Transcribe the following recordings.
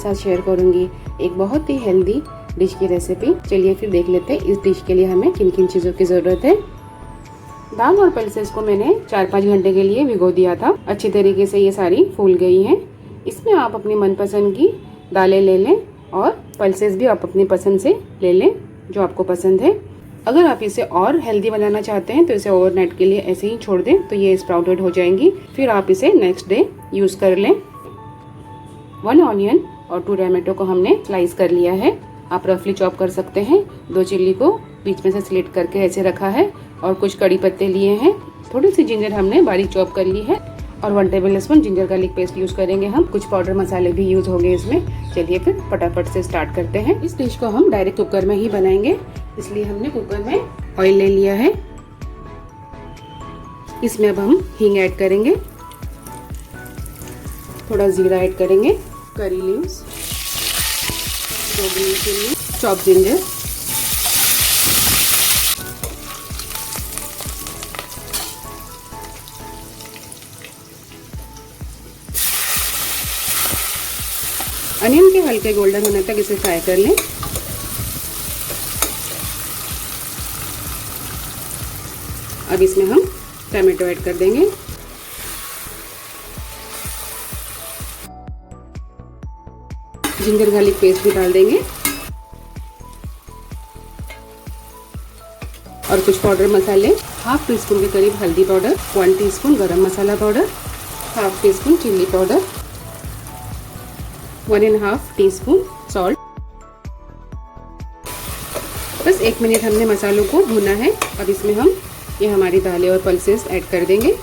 साथ शेयर करूंगी एक बहुत ही हेल्दी डिश की रेसिपी। चलिए फिर देख लेते हैं इस डिश के लिए हमें किन किन चीज़ों की ज़रूरत है। दाल और पल्सेस को मैंने 4-5 घंटे के लिए भिगो दिया था। अच्छी तरीके से ये सारी फूल गई हैं। इसमें आप अपनी मनपसंद की दालें ले लें और पल्सेस भी आप अपनी पसंद से ले लें जो आपको पसंद है। अगर आप इसे और हेल्दी बनाना चाहते हैं तो इसे ओवरनाइट के लिए ऐसे ही छोड़ दें तो ये स्प्राउटेड हो जाएंगी। फिर आप इसे नेक्स्ट डे यूज़ कर लें। 1 ऑनियन और 2 टमाटो को हमने स्लाइस कर लिया है। आप रफली चॉप कर सकते हैं। 2 चिल्ली को बीच में से स्लिट करके ऐसे रखा है और कुछ कड़ी पत्ते लिए हैं। थोड़ी सी जिंजर हमने बारीक चॉप कर ली है और 1 table spoon ginger garlic paste use करेंगे हम। कुछ पाउडर मसाले भी यूज़ होंगे इसमें। चलिए फिर फटाफट से स्टार्ट करते हैं। इस डिश को हम डायरेक्ट कुकर में ही बनाएंगे, इसलिए हमने कुकर में ऑयल ले लिया है। इसमें अब हम हींग ऐड करेंगे, थोड़ा जीरा ऐड करेंगे, curry leaves, 2 green chilli, chop ginger, onion के हल्के गोल्डन होने तक इसे फ्राई कर लें। अब इसमें हम टमाटो ऐड कर देंगे। जिंजर गार्लिक पेस्ट भी डाल देंगे और कुछ पाउडर मसाले, 1/2 टीस्पून के करीब हल्दी powder, 1 teaspoon garam masala powder, 1/2 teaspoon chilli powder, 1.5 teaspoon salt. बस 1 मिनट हमने मसालों को भुना है। अब इसमें हम ये हमारी दालें और पल्सेस ऐड कर देंगे।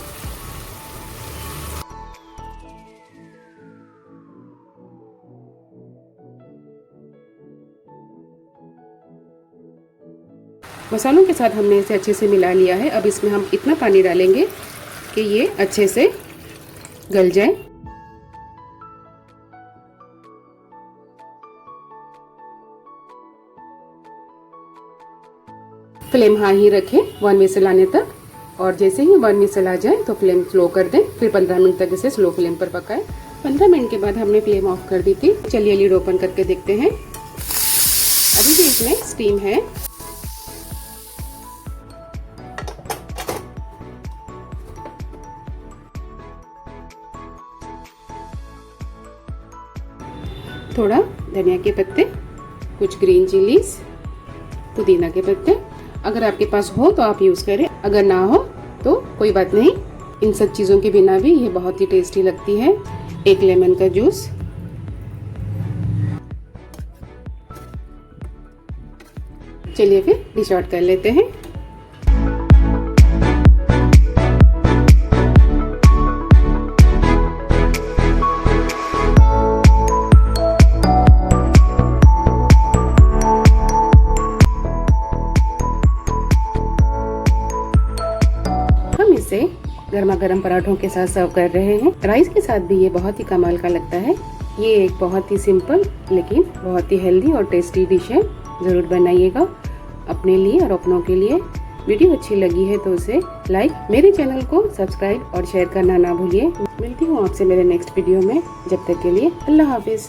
मसालों के साथ हमने इसे अच्छे से मिला लिया है। अब इसमें हम इतना पानी डालेंगे कि ये अच्छे से गल जाए। फ्लेम हाई ही रखें 1 विसल आने तक और जैसे ही 1 विसल आ जाए तो फ्लेम स्लो कर दें। फिर 15 मिनट तक इसे स्लो फ्लेम पर पकाएं। 15 मिनट के बाद हमने फ्लेम ऑफ कर दी थी। चलिए लीड ओपन करके देखते हैं। अभी भी इसमें स्टीम है। थोड़ा धनिया के पत्ते, कुछ ग्रीन चिलीज, पुदीना के पत्ते, अगर आपके पास हो तो आप यूज़ करें, अगर ना हो तो कोई बात नहीं। इन सब चीज़ों के बिना भी ये बहुत ही टेस्टी लगती है। 1 लेमन का जूस, चलिए फिर डिश आउट कर लेते हैं। इसे गर्मा गर्म पराठों के साथ सर्व कर रहे हैं। राइस के साथ भी ये बहुत ही कमाल का लगता है। ये एक बहुत ही सिंपल लेकिन बहुत ही हेल्दी और टेस्टी डिश है। ज़रूर बनाइएगा अपने लिए और अपनों के लिए। वीडियो अच्छी लगी है तो उसे लाइक, मेरे चैनल को सब्सक्राइब और शेयर करना ना भूलिए। मिलती हूँ आपसे मेरे नेक्स्ट वीडियो में। जब तक के लिए अल्लाह हाफिज़।